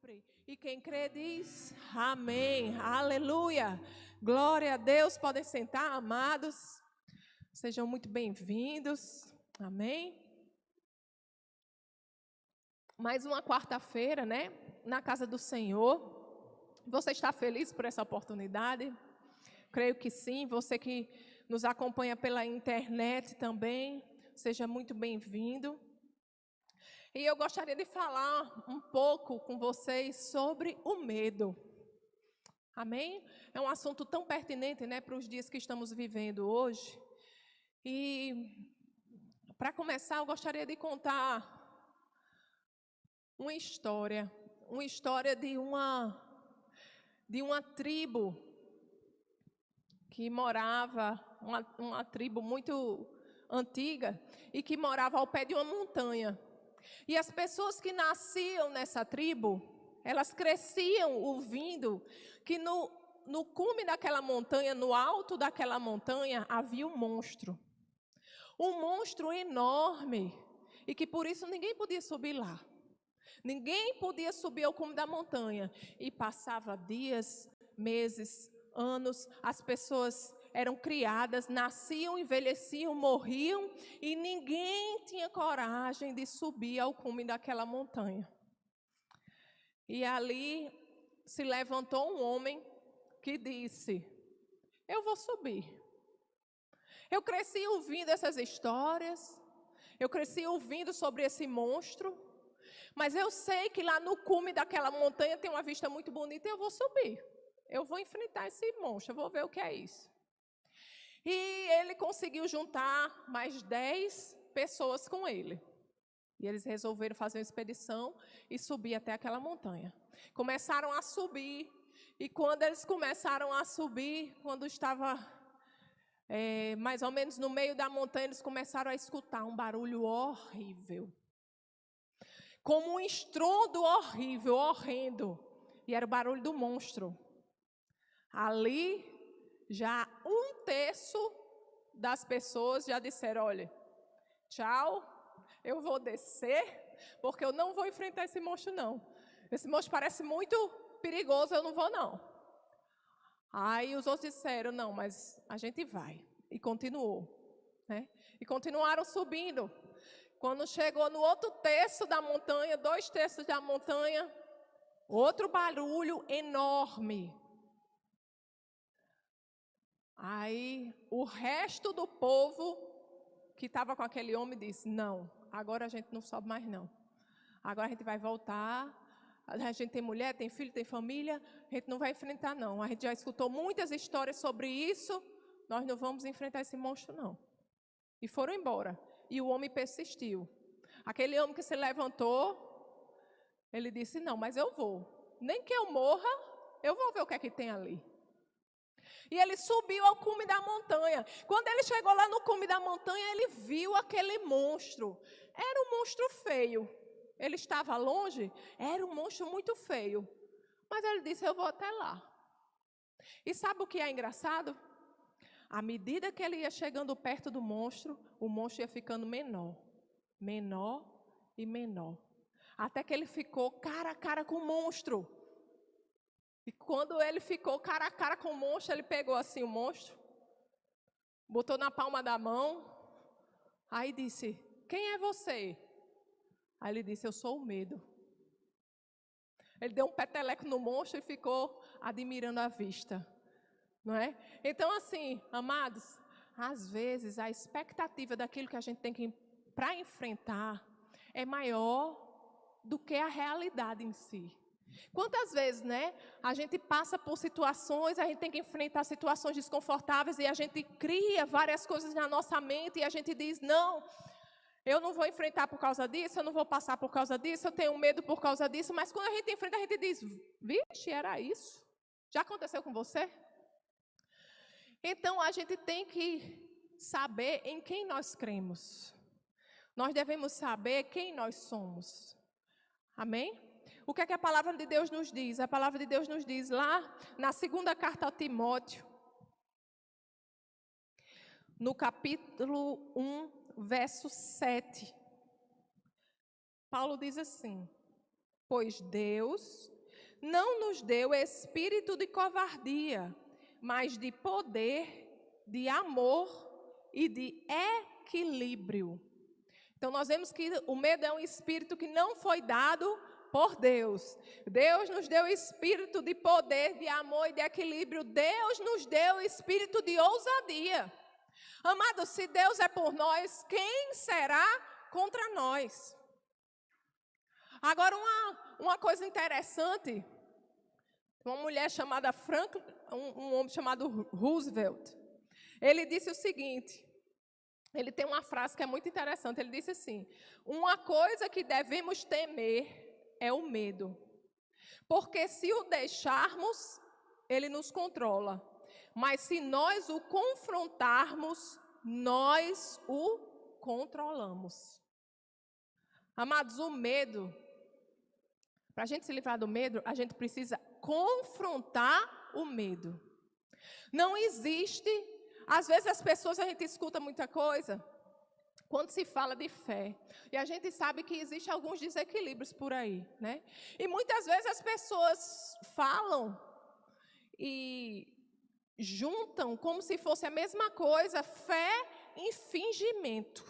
sempre. E quem crê diz amém, aleluia. Glória a Deus. Podem sentar, amados. Sejam muito bem-vindos. Amém. Mais uma quarta-feira, né? Na casa do Senhor. Você está feliz por essa oportunidade? Creio que sim. Você que nos acompanha pela internet também, seja muito bem-vindo. E eu gostaria de falar um pouco com vocês sobre o medo. Amém? É um assunto tão pertinente, né, para os dias que estamos vivendo hoje. E, para começar, eu gostaria de contar uma história de uma tribo que morava, uma tribo muito antiga, e que morava ao pé de uma montanha. E as pessoas que nasciam nessa tribo, elas cresciam ouvindo que no cume daquela montanha, no alto daquela montanha, havia um monstro enorme, e que por isso ninguém podia subir lá. Ninguém podia subir ao cume da montanha. E passava dias, meses, anos, as pessoas eram criadas, nasciam, envelheciam, morriam, e ninguém tinha coragem de subir ao cume daquela montanha. E ali se levantou um homem que disse: eu vou subir. Eu cresci ouvindo essas histórias, eu cresci ouvindo sobre esse monstro, mas eu sei que lá no cume daquela montanha tem uma vista muito bonita e eu vou subir. Eu vou enfrentar esse monstro, eu vou ver o que é isso. E ele conseguiu juntar mais 10 pessoas com ele. E eles resolveram fazer uma expedição e subir até aquela montanha. Começaram a subir, e quando eles começaram a subir, quando estava mais ou menos no meio da montanha, eles começaram a escutar um barulho horrível. Como um estrondo horrível, horrendo. E era o barulho do monstro. Ali, já 1/3 das pessoas já disseram: olha, tchau, eu vou descer, porque eu não vou enfrentar esse monstro, não. Esse monstro parece muito perigoso, eu não vou, não. Aí os outros disseram: não, mas a gente vai. E continuou, né? E continuaram subindo. Quando chegou no outro terço da montanha, 2/3 da montanha, outro barulho enorme. Aí o resto do povo que estava com aquele homem disse: não, agora a gente não sobe mais não. Agora a gente vai voltar, a gente tem mulher, tem filho, tem família, a gente não vai enfrentar não. A gente já escutou muitas histórias sobre isso, nós não vamos enfrentar esse monstro não. E foram embora. E o homem persistiu. Aquele homem que se levantou, ele disse: não, mas eu vou. Nem que eu morra, eu vou ver o que é que tem ali. E ele subiu ao cume da montanha. Quando ele chegou lá no cume da montanha, ele viu aquele monstro. Era um monstro feio. Ele estava longe, era um monstro muito feio. Mas ele disse: eu vou até lá. E sabe o que é engraçado? À medida que ele ia chegando perto do monstro, o monstro ia ficando menor. Menor e menor. Até que ele ficou cara a cara com o monstro. E quando ele ficou cara a cara com o monstro, ele pegou assim o monstro, botou na palma da mão, aí disse: quem é você? Aí ele disse: eu sou o medo. Ele deu um peteleco no monstro e ficou admirando a vista, não é? Então assim, amados, às vezes a expectativa daquilo que a gente tem que para enfrentar é maior do que a realidade em si. Quantas vezes, né, a gente passa por situações, a gente tem que enfrentar situações desconfortáveis e a gente cria várias coisas na nossa mente e a gente diz: não, eu não vou enfrentar por causa disso, eu não vou passar por causa disso, eu tenho medo por causa disso, mas quando a gente enfrenta, a gente diz: vixe, era isso? Já aconteceu com você? Então, a gente tem que saber em quem nós cremos. Nós devemos saber quem nós somos. Amém? O que é que a palavra de Deus nos diz? A palavra de Deus nos diz lá na segunda carta a Timóteo, no capítulo 1, verso 7. Paulo diz assim: pois Deus não nos deu espírito de covardia, mas de poder, de amor e de equilíbrio. Então, nós vemos que o medo é um espírito que não foi dado por Deus. Deus nos deu espírito de poder, de amor e de equilíbrio. Deus nos deu espírito de ousadia. Amados, se Deus é por nós, quem será contra nós? Agora, uma coisa interessante, uma mulher chamada Franklin, um homem chamado Roosevelt, ele disse o seguinte, ele tem uma frase que é muito interessante, ele disse assim: uma coisa que devemos temer é o medo, porque se o deixarmos, ele nos controla, mas se nós o confrontarmos, nós o controlamos. Amados, o medo, para a gente se livrar do medo, a gente precisa confrontar o medo. Não existe, às vezes as pessoas, a gente escuta muita coisa, quando se fala de fé, e a gente sabe que existem alguns desequilíbrios por aí, né? E muitas vezes as pessoas falam e juntam como se fosse a mesma coisa, fé e fingimento.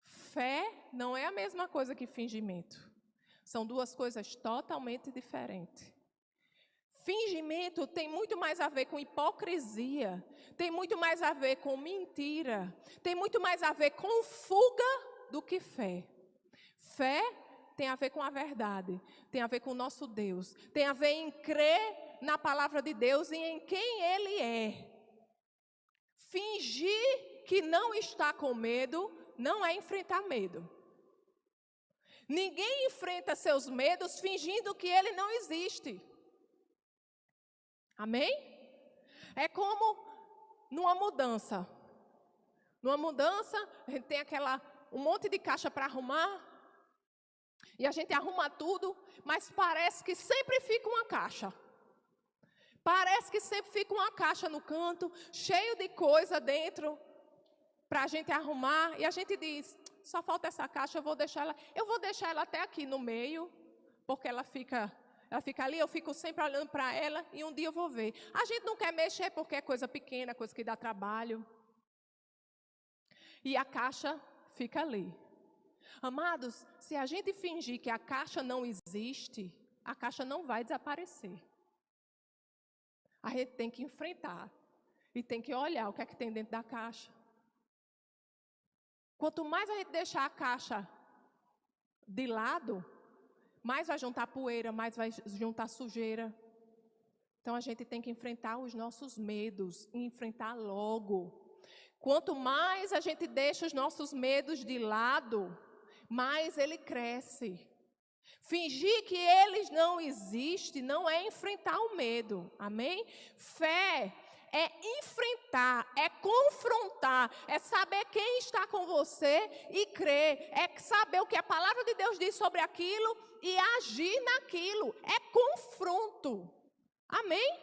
Fé não é a mesma coisa que fingimento. São duas coisas totalmente diferentes. Fingimento tem muito mais a ver com hipocrisia, tem muito mais a ver com mentira, tem muito mais a ver com fuga do que fé. Fé tem a ver com a verdade, tem a ver com o nosso Deus, tem a ver em crer na palavra de Deus e em quem Ele é. Fingir que não está com medo não é enfrentar medo. Ninguém enfrenta seus medos fingindo que ele não existe. Amém? É como numa mudança. Numa mudança, a gente tem um monte de caixa para arrumar. E a gente arruma tudo, mas parece que sempre fica uma caixa. Parece que sempre fica uma caixa no canto, cheio de coisa dentro, para a gente arrumar. E a gente diz, só falta essa caixa, eu vou deixar ela até aqui no meio, porque ela fica ali, eu fico sempre olhando para ela e um dia eu vou ver. A gente não quer mexer porque é coisa pequena, coisa que dá trabalho. E a caixa fica ali. Amados, se a gente fingir que a caixa não existe, a caixa não vai desaparecer. A gente tem que enfrentar e tem que olhar o que é que tem dentro da caixa. Quanto mais a gente deixar a caixa de lado, mais vai juntar poeira, mais vai juntar sujeira. Então a gente tem que enfrentar os nossos medos e enfrentar logo. Quanto mais a gente deixa os nossos medos de lado, mais ele cresce. Fingir que eles não existem não é enfrentar o medo, amém? Fé é enfrentar, é confrontar, é saber quem está com você e crer, é saber o que a palavra de Deus diz sobre aquilo e agir naquilo, é confronto, amém?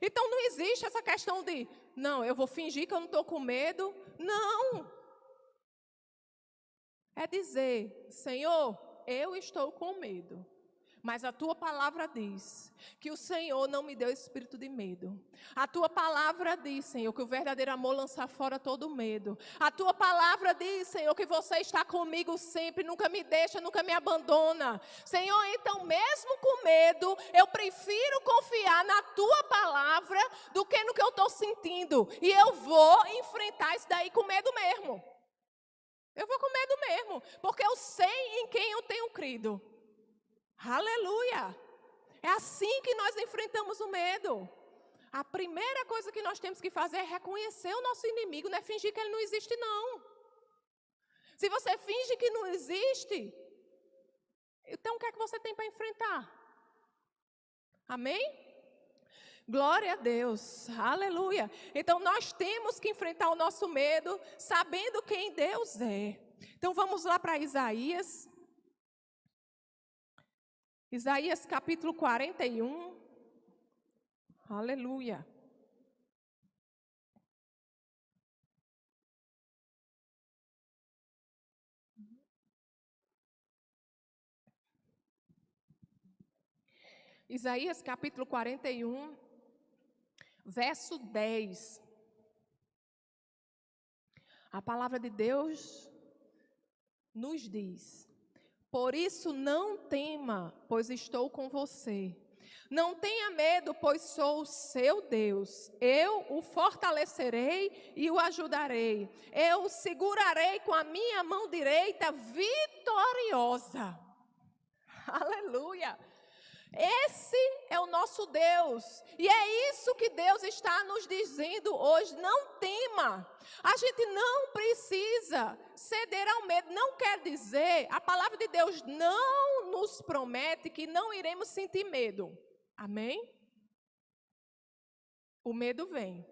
Então não existe essa questão de, não, eu vou fingir que eu não estou com medo, não. É dizer, Senhor, eu estou com medo, mas a tua palavra diz que o Senhor não me deu espírito de medo. A tua palavra diz, Senhor, que o verdadeiro amor lança fora todo medo. A tua palavra diz, Senhor, que você está comigo sempre, nunca me deixa, nunca me abandona. Senhor, então mesmo com medo, eu prefiro confiar na tua palavra do que no que eu estou sentindo. E eu vou enfrentar isso daí com medo mesmo. Eu vou com medo mesmo, porque eu sei em quem eu tenho crido. Aleluia! É assim que nós enfrentamos o medo. A primeira coisa que nós temos que fazer é reconhecer o nosso inimigo, não é fingir que ele não existe, não. Se você finge que não existe, então o que é que você tem para enfrentar? Amém? Glória a Deus, aleluia. Então nós temos que enfrentar o nosso medo, sabendo quem Deus é. Então vamos lá para Isaías. Isaías capítulo 41. Aleluia. Isaías capítulo 41, verso 10. A palavra de Deus nos diz: por isso não tema, pois estou com você. Não tenha medo, pois sou o seu Deus. Eu o fortalecerei e o ajudarei. Eu o segurarei com a minha mão direita vitoriosa. Aleluia! Esse é o nosso Deus, e é isso que Deus está nos dizendo hoje. Não tema, a gente não precisa ceder ao medo. Não quer dizer, a palavra de Deus não nos promete que não iremos sentir medo, amém? O medo vem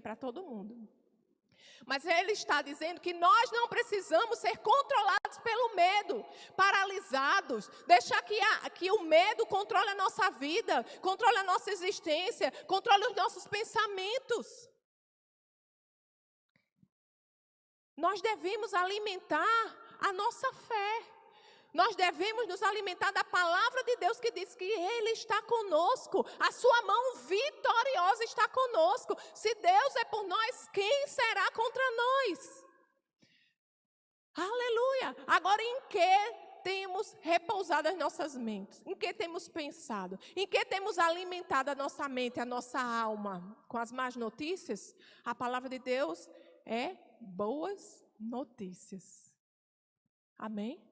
para todo mundo. Mas ele está dizendo que nós não precisamos ser controlados pelo medo, paralisados, deixar que o medo controle a nossa vida, controle a nossa existência, controle os nossos pensamentos. Nós devemos alimentar a nossa fé. Nós devemos nos alimentar da palavra de Deus que diz que Ele está conosco. A sua mão vitoriosa está conosco. Se Deus é por nós, quem será contra nós? Aleluia! Agora, em que temos repousado as nossas mentes? Em que temos pensado? Em que temos alimentado a nossa mente, a nossa alma? Com as más notícias? A palavra de Deus é boas notícias. Amém?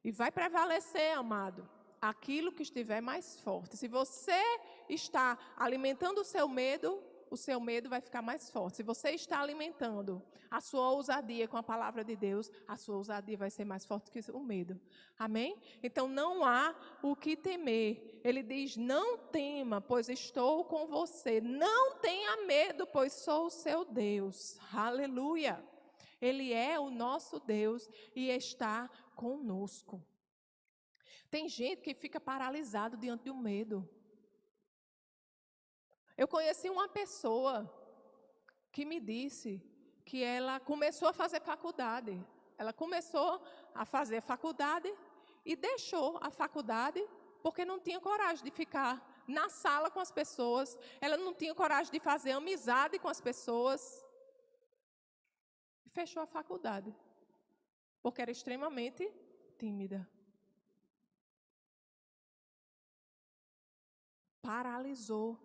E vai prevalecer, amado, aquilo que estiver mais forte. Se você está alimentando o seu medo vai ficar mais forte. Se você está alimentando a sua ousadia com a palavra de Deus, a sua ousadia vai ser mais forte que o medo. Amém? Então não há o que temer. Ele diz: não tema, pois estou com você. Não tenha medo, pois sou o seu Deus. Aleluia! Ele é o nosso Deus e está conosco. Tem gente que fica paralisado diante do medo. Eu conheci uma pessoa que me disse que ela começou a fazer faculdade. Ela começou a fazer faculdade e deixou a faculdade porque não tinha coragem de ficar na sala com as pessoas. Ela não tinha coragem de fazer amizade com as pessoas. E fechou a faculdade porque era extremamente tímida. Paralisou.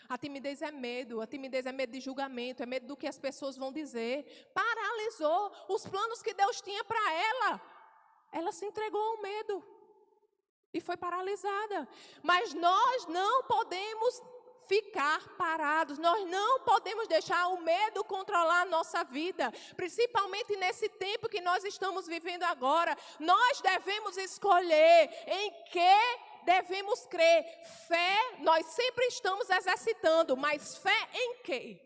A timidez é medo de julgamento, é medo do que as pessoas vão dizer. Paralisou os planos que Deus tinha para ela. Ela se entregou ao medo e foi paralisada. Mas nós não podemos ficar parados, nós não podemos deixar o medo controlar a nossa vida, principalmente nesse tempo que nós estamos vivendo agora. Nós devemos escolher em que devemos crer. Fé, nós sempre estamos exercitando, mas fé em quê?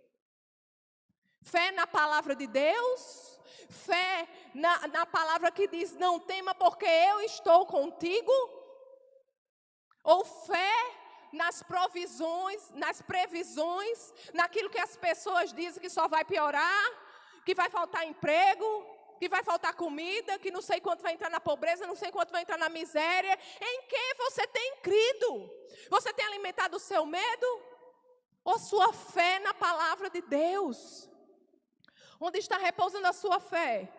Fé na palavra de Deus? Fé na palavra que diz: não tema porque eu estou contigo? Ou fé nas provisões, nas previsões, naquilo que as pessoas dizem que só vai piorar, que vai faltar emprego, que vai faltar comida, que não sei quanto vai entrar na pobreza, não sei quanto vai entrar na miséria? Em que você tem crido? Você tem alimentado o seu medo? Ou sua fé na palavra de Deus? Onde está repousando a sua fé?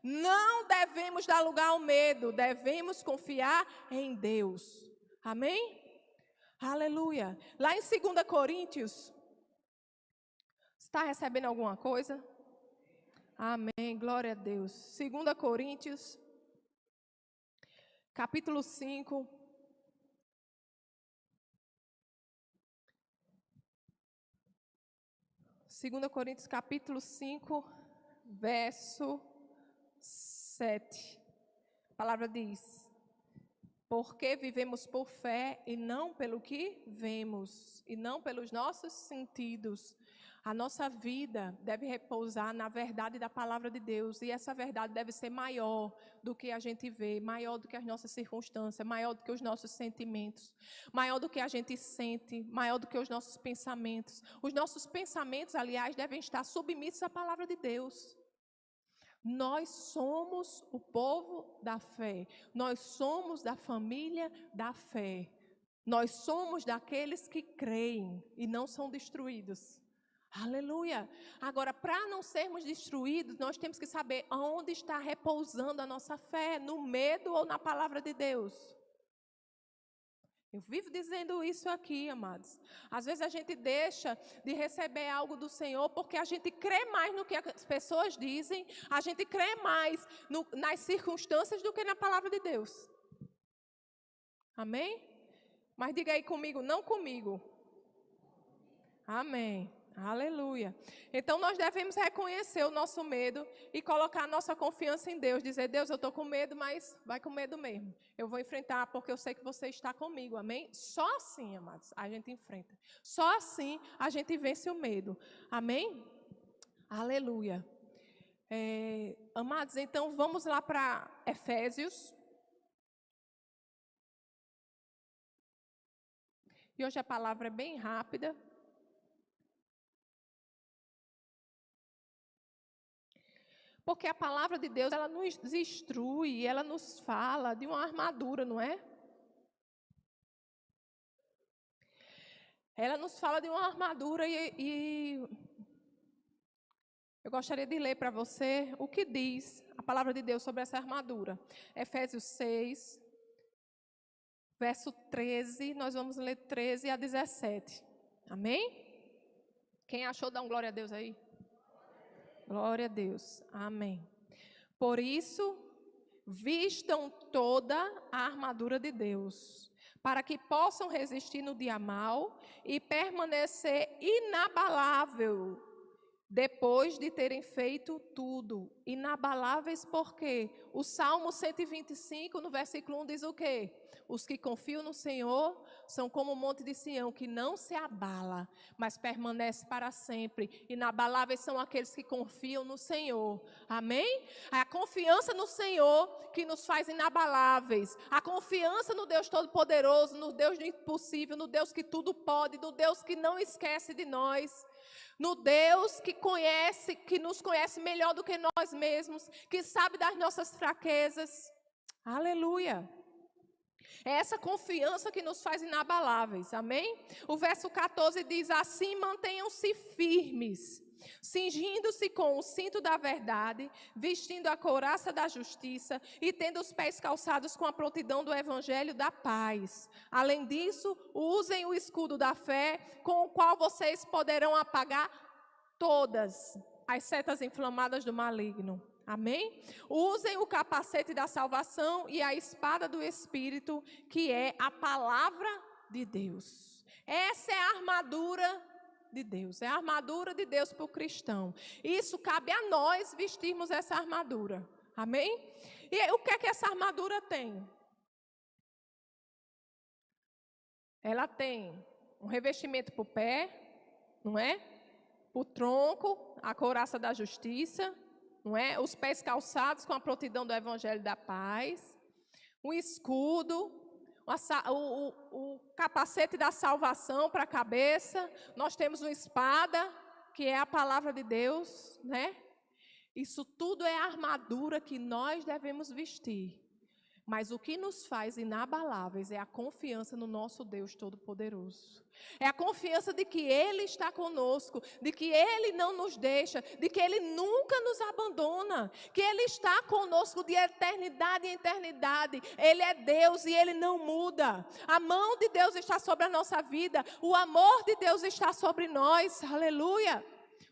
Não devemos dar lugar ao medo, devemos confiar em Deus. Amém? Aleluia. Lá em 2 Coríntios, está recebendo alguma coisa? Amém, glória a Deus. 2 Coríntios, capítulo 5. Segunda Coríntios, capítulo 5, verso 7. A palavra diz: porque vivemos por fé e não pelo que vemos, e não pelos nossos sentidos. A nossa vida deve repousar na verdade da palavra de Deus, e essa verdade deve ser maior do que a gente vê, maior do que as nossas circunstâncias, maior do que os nossos sentimentos, maior do que a gente sente, maior do que os nossos pensamentos. Os nossos pensamentos, aliás, devem estar submissos à palavra de Deus. Nós somos o povo da fé, nós somos da família da fé. Nós somos daqueles que creem e não são destruídos. Aleluia! Agora, para não sermos destruídos, nós temos que saber aonde está repousando a nossa fé, no medo ou na palavra de Deus. Eu vivo dizendo isso aqui, amados. Às vezes a gente deixa de receber algo do Senhor porque a gente crê mais no que as pessoas dizem, a gente crê mais nas circunstâncias do que na palavra de Deus. Amém? Mas diga aí comigo, não comigo. Amém. Aleluia. Então nós devemos reconhecer o nosso medo e colocar a nossa confiança em Deus. Dizer, Deus, eu estou com medo, mas vai com medo mesmo. Eu vou enfrentar porque eu sei que você está comigo. Amém? Só assim, amados, a gente enfrenta. Só assim a gente vence o medo. Amém? Aleluia. Amados, então vamos lá para Efésios. E hoje a palavra é bem rápida. Porque a palavra de Deus, ela nos instrui, ela nos fala de uma armadura, não é? Ela nos fala de uma armadura e eu gostaria de ler para você o que diz a palavra de Deus sobre essa armadura. Efésios 6, verso 13, nós vamos ler 13 a 17. Amém? Quem achou, dá um glória a Deus aí. Glória a Deus. Amém. Por isso, vistam toda a armadura de Deus, para que possam resistir no dia mau e permanecer inabalável depois de terem feito tudo. Inabaláveis porque o Salmo 125, no versículo 1, diz o quê? Os que confiam no Senhor são como o monte de Sião, que não se abala, mas permanece para sempre. Inabaláveis são aqueles que confiam no Senhor. Amém? É a confiança no Senhor que nos faz inabaláveis. A confiança no Deus Todo-Poderoso, no Deus do impossível, no Deus que tudo pode, no Deus que não esquece de nós. No Deus que nos conhece melhor do que nós mesmos, que sabe das nossas fraquezas. Aleluia. É essa confiança que nos faz inabaláveis, amém? O verso 14 diz assim: mantenham-se firmes, cingindo-se com o cinto da verdade, vestindo a couraça da justiça e tendo os pés calçados com a prontidão do evangelho da paz. Além disso, usem o escudo da fé, com o qual vocês poderão apagar todas as setas inflamadas do maligno. Amém? Usem o capacete da salvação e a espada do Espírito, que é a palavra de Deus. Essa é a armadura de Deus, é a armadura de Deus para o cristão. Isso cabe a nós vestirmos essa armadura. Amém? E o que é que essa armadura tem? Ela tem um revestimento para o pé, não é? Para o tronco, a couraça da justiça, não é? Os pés calçados com a prontidão do evangelho da paz, um escudo, o capacete da salvação para a cabeça, nós temos uma espada, que é a palavra de Deus, né? Isso tudo é a armadura que nós devemos vestir. Mas o que nos faz inabaláveis é a confiança no nosso Deus Todo-Poderoso. É a confiança de que Ele está conosco, de que Ele não nos deixa, de que Ele nunca nos abandona, que Ele está conosco de eternidade em eternidade. Ele é Deus e Ele não muda. A mão de Deus está sobre a nossa vida, o amor de Deus está sobre nós. Aleluia!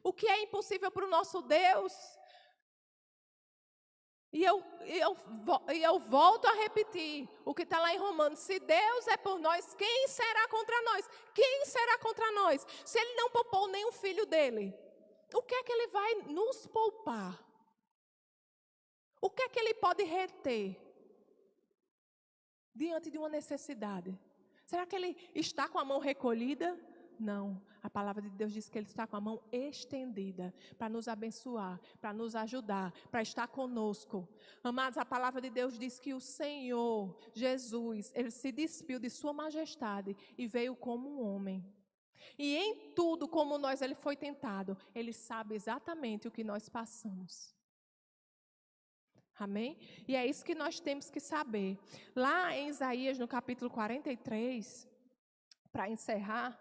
O que é impossível para o nosso Deus? E eu volto a repetir o que está lá em Romanos. Se Deus é por nós, quem será contra nós? Quem será contra nós? Se Ele não poupou nenhum filho dele, o que é que Ele vai nos poupar? O que é que Ele pode reter diante de uma necessidade? Será que Ele está com a mão recolhida? Não, a palavra de Deus diz que Ele está com a mão estendida para nos abençoar, para nos ajudar, para estar conosco. Amados, a palavra de Deus diz que o Senhor Jesus, Ele se despiu de sua majestade e veio como um homem. E em tudo como nós Ele foi tentado, Ele sabe exatamente o que nós passamos. Amém? E é isso que nós temos que saber. Lá em Isaías, no capítulo 43... para encerrar,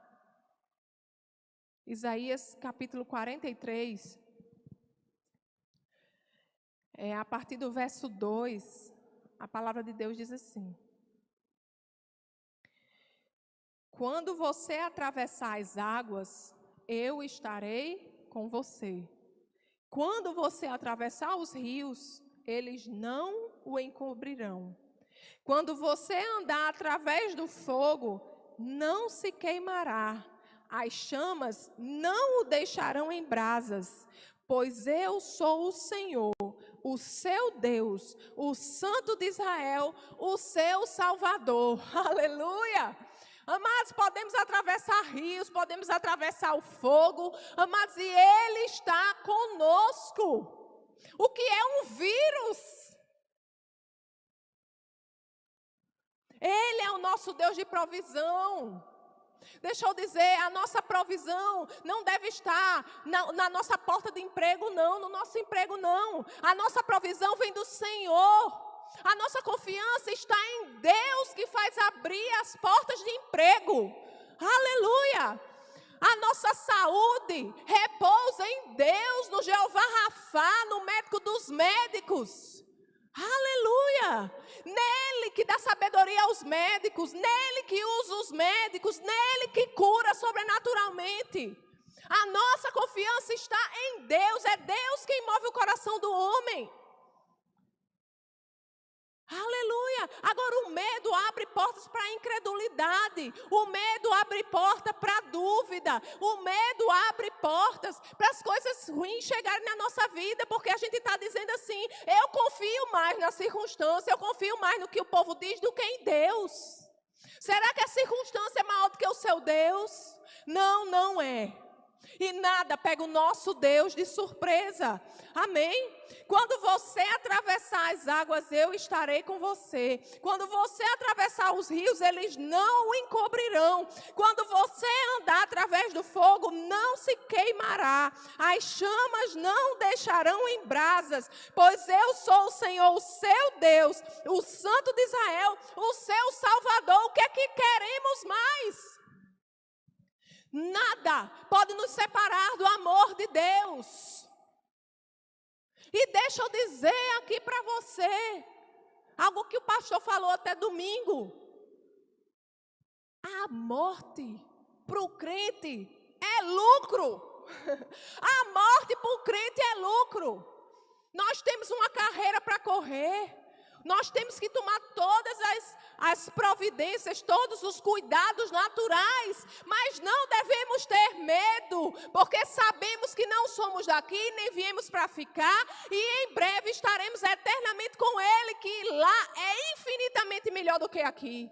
Isaías capítulo 43, a partir do verso 2, a palavra de Deus diz assim: quando você atravessar as águas, eu estarei com você. Quando você atravessar os rios, eles não o encobrirão. Quando você andar através do fogo, não se queimará. As chamas não o deixarão em brasas, pois eu sou o Senhor, o seu Deus, o Santo de Israel, o seu Salvador. Aleluia! Amados, podemos atravessar rios, podemos atravessar o fogo, amados, e Ele está conosco. O que é um vírus? Ele é o nosso Deus de provisão. Deixa eu dizer, a nossa provisão não deve estar na nossa porta de emprego, não, no nosso emprego, não. A nossa provisão vem do Senhor. A nossa confiança está em Deus que faz abrir as portas de emprego. Aleluia! A nossa saúde repousa em Deus, no Jeová Rafá, no médico dos médicos. Aleluia! Nele que dá sabedoria aos médicos, nele que usa os médicos, nele que cura sobrenaturalmente. A nossa confiança está em Deus, é Deus quem move o coração do homem. Aleluia! Agora o medo abre portas para a incredulidade, o medo abre porta para a dúvida, o medo abre portas para as coisas ruins chegarem na nossa vida, porque a gente está dizendo assim, eu confio mais na circunstância, eu confio mais no que o povo diz do que em Deus. Será que a circunstância é maior do que o seu Deus? Não, não é. E nada pega o nosso Deus de surpresa. Amém? Quando você atravessar as águas, eu estarei com você. Quando você atravessar os rios, eles não o encobrirão. Quando você andar através do fogo, não se queimará. As chamas não deixarão em brasas, pois eu sou o Senhor, o seu Deus, o Santo de Israel, o seu Salvador. O que é que queremos mais? Nada pode nos separar do amor de Deus. E deixa eu dizer aqui para você, algo que o pastor falou até domingo. A morte para o crente é lucro. A morte para o crente é lucro. Nós temos uma carreira para correr. Nós temos que tomar todas as providências, todos os cuidados naturais, mas não devemos ter medo, porque sabemos que não somos daqui, nem viemos para ficar, e em breve estaremos eternamente com Ele, que lá é infinitamente melhor do que aqui.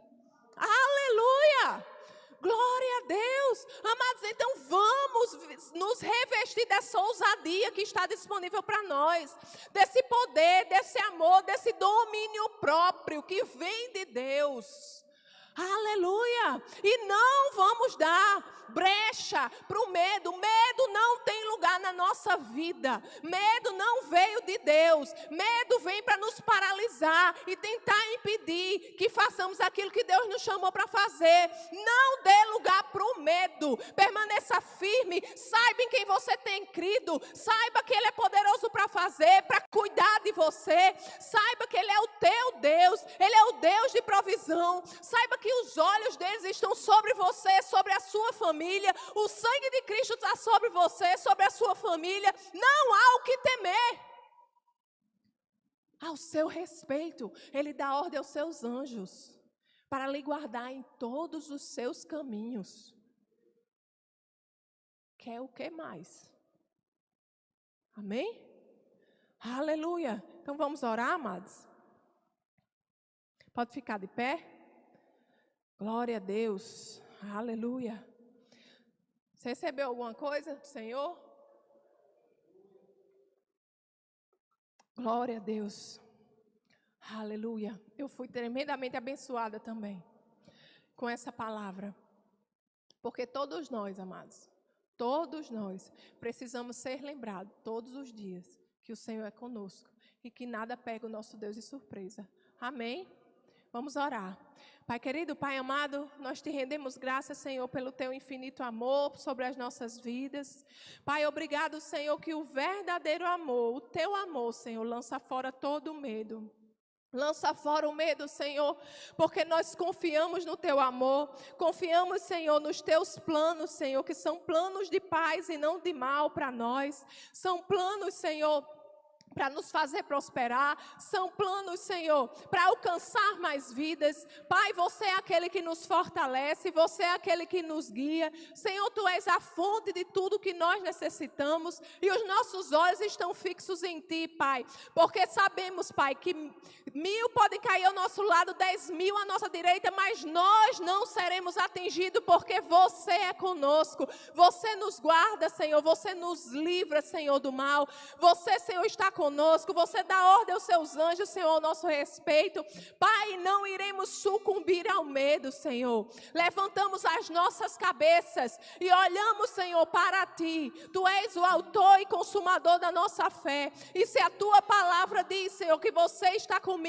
Aleluia! Glória a Deus! Amados, então vamos nos revestir dessa ousadia que está disponível para nós, desse poder, desse amor, desse domínio próprio que vem de Deus. Aleluia! E não vamos dar brecha para o medo. Medo não tem lugar na nossa vida. Medo não veio de Deus. Medo vem para nos paralisar e tentar impedir que façamos aquilo que Deus nos chamou para fazer. Não dê lugar para o medo. Permaneça firme. Saiba em quem você tem crido. Saiba que Ele é poderoso para fazer, para cuidar de você. Saiba que Ele é o teu Deus. Ele é o Deus de provisão. Saiba que os olhos deles estão sobre você, sobre a sua família. O sangue de Cristo está sobre você, sobre a sua família. Não há o que temer. Ao seu respeito, Ele dá ordem aos seus anjos para lhe guardar em todos os seus caminhos. Quer o que mais? Amém? Aleluia. Então vamos orar, amados? Pode ficar de pé? Glória a Deus. Aleluia. Você recebeu alguma coisa do Senhor? Glória a Deus. Aleluia. Eu fui tremendamente abençoada também com essa palavra. Porque todos nós, amados, todos nós precisamos ser lembrados todos os dias que o Senhor é conosco e que nada pega o nosso Deus de surpresa. Amém? Vamos orar. Pai querido, Pai amado, nós te rendemos graças, Senhor, pelo teu infinito amor sobre as nossas vidas. Pai, obrigado, Senhor, que o verdadeiro amor, o teu amor, Senhor, lança fora todo o medo. Lança fora o medo, Senhor, porque nós confiamos no Teu amor, confiamos, Senhor, nos Teus planos, Senhor, que são planos de paz e não de mal para nós. São planos, Senhor, para nos fazer prosperar, são planos, Senhor, para alcançar mais vidas. Pai, você é aquele que nos fortalece, você é aquele que nos guia. Senhor, Tu és a fonte de tudo que nós necessitamos e os nossos olhos estão fixos em Ti, Pai, porque sabemos, Pai, que 1000 podem cair ao nosso lado, 10.000 à nossa direita, mas nós não seremos atingidos porque você é conosco. Você nos guarda, Senhor, você nos livra, Senhor, do mal. Você, Senhor, está conosco, você dá ordem aos seus anjos, Senhor, ao nosso respeito. Pai, não iremos sucumbir ao medo, Senhor. Levantamos as nossas cabeças e olhamos, Senhor, para Ti. Tu és o autor e consumador da nossa fé. E se a Tua palavra diz, Senhor, que você está comigo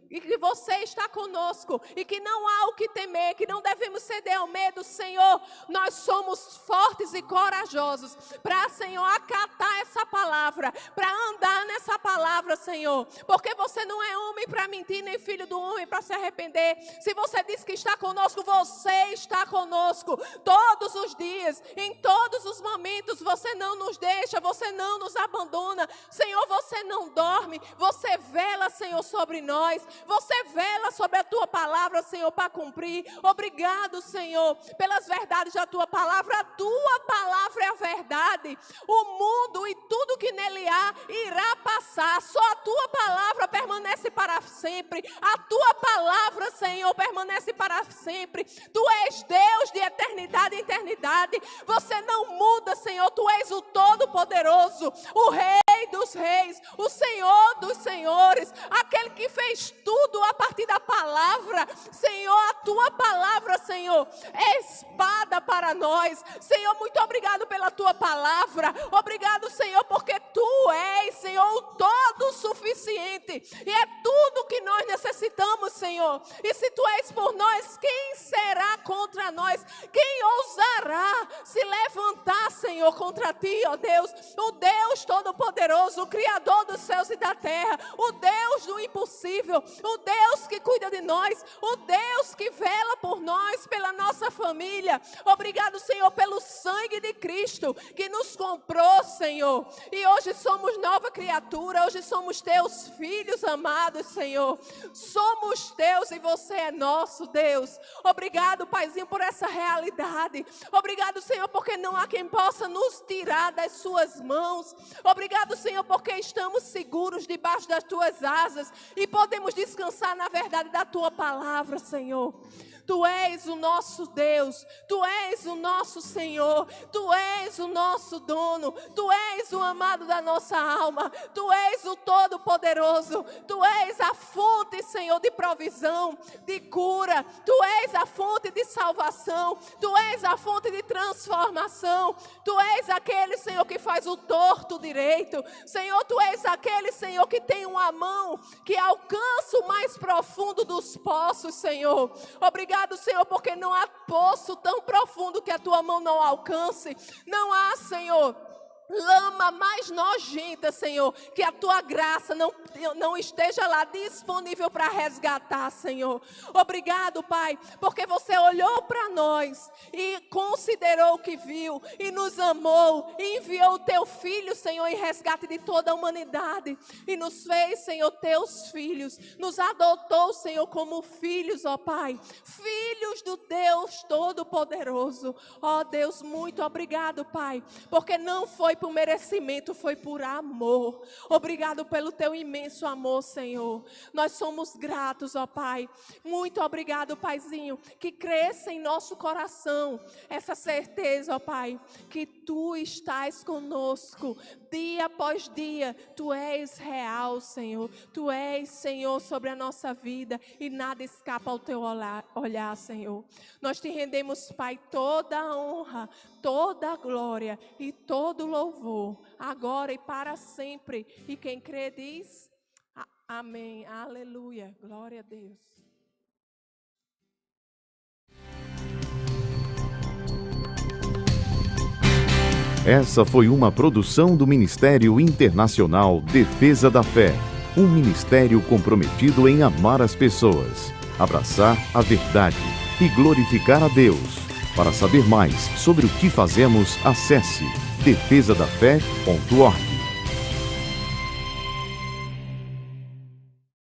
e que você está conosco e que não há o que temer, que não devemos ceder ao medo, Senhor, nós somos fortes e corajosos para, Senhor, acatar essa palavra, para andar nessa palavra, Senhor, porque você não é homem para mentir, nem filho do homem para se arrepender. Se você diz que está conosco, você está conosco todos os dias, em todos os momentos. Você não nos deixa, você não nos abandona, Senhor, você não dorme, você vela, Senhor, sobre nós, você vela sobre a Tua palavra, Senhor, para cumprir. Obrigado, Senhor, pelas verdades da Tua palavra. A Tua palavra é a verdade. O mundo e tudo que nele há irá passar, só a Tua palavra permanece para sempre. A Tua palavra, Senhor, permanece para sempre. Tu és Deus de eternidade em eternidade. Você não muda, Senhor. Tu és o Todo-Poderoso, o Rei dos Reis, o Senhor dos Senhores, aquele que fez tudo a partir da palavra. Senhor, a Tua palavra, Senhor, é espada para nós. Senhor, muito obrigado pela Tua palavra. Obrigado, Senhor, porque Tu és, Senhor, o todo suficiente. E é tudo que nós necessitamos, Senhor. E se Tu és por nós, quem será contra nós? Quem ousará se levantar, Senhor, contra Ti, ó Deus? O Deus Todo-Poderoso, o Criador dos céus e da terra, o Deus do impossível, o Deus que cuida de nós, o Deus que vela por nós, pela nossa família. Obrigado, Senhor, pelo sangue de Cristo que nos comprou, Senhor. E hoje somos nova criatura, hoje somos Teus filhos amados, Senhor. Somos Teus e Você é nosso, Deus. Obrigado, Paizinho, por essa realidade. Obrigado, Senhor, porque não há quem possa nos tirar das Suas mãos. Obrigado, Senhor, porque estamos seguros debaixo das Tuas asas e podemos descansar na verdade da Tua palavra, Senhor. Tu és o nosso Deus, Tu és o nosso Senhor, Tu és o nosso dono, Tu és o amado da nossa alma, Tu és o Todo-Poderoso, Tu és a fonte, Senhor, de provisão, de cura, Tu és a fonte de salvação, Tu és a fonte de transformação, Tu és aquele, Senhor, que faz o torto direito, Senhor, Tu és aquele, Senhor, que tem uma mão que alcança o mais profundo dos poços, Senhor. Obrigado, Senhor, porque não há poço tão profundo que a Tua mão não alcance. Não há, Senhor, lama mais nojenta, Senhor, que a Tua graça não esteja lá disponível para resgatar, Senhor. Obrigado, Pai, porque Você olhou para nós e considerou o que viu e nos amou e enviou o Teu Filho, Senhor, em resgate de toda a humanidade e nos fez, Senhor, Teus filhos, nos adotou, Senhor, como filhos, ó Pai, filhos do Deus Todo-Poderoso. Ó Deus, muito obrigado, Pai, porque não foi por merecimento, foi por amor. Obrigado pelo Teu imenso amor, Senhor. Nós somos gratos, ó Pai. Muito obrigado, Paizinho, que cresça em nosso coração essa certeza, ó Pai, que Tu estás conosco dia após dia. Tu és real, Senhor. Tu és, Senhor, sobre a nossa vida e nada escapa ao Teu olhar, Senhor. Nós Te rendemos, Pai, toda a honra, toda a glória e todo o louvor, agora e para sempre. E quem crê diz, amém, aleluia, glória a Deus. Essa foi uma produção do Ministério Internacional Defesa da Fé, um ministério comprometido em amar as pessoas, abraçar a verdade e glorificar a Deus. Para saber mais sobre o que fazemos, acesse defesadafé.org.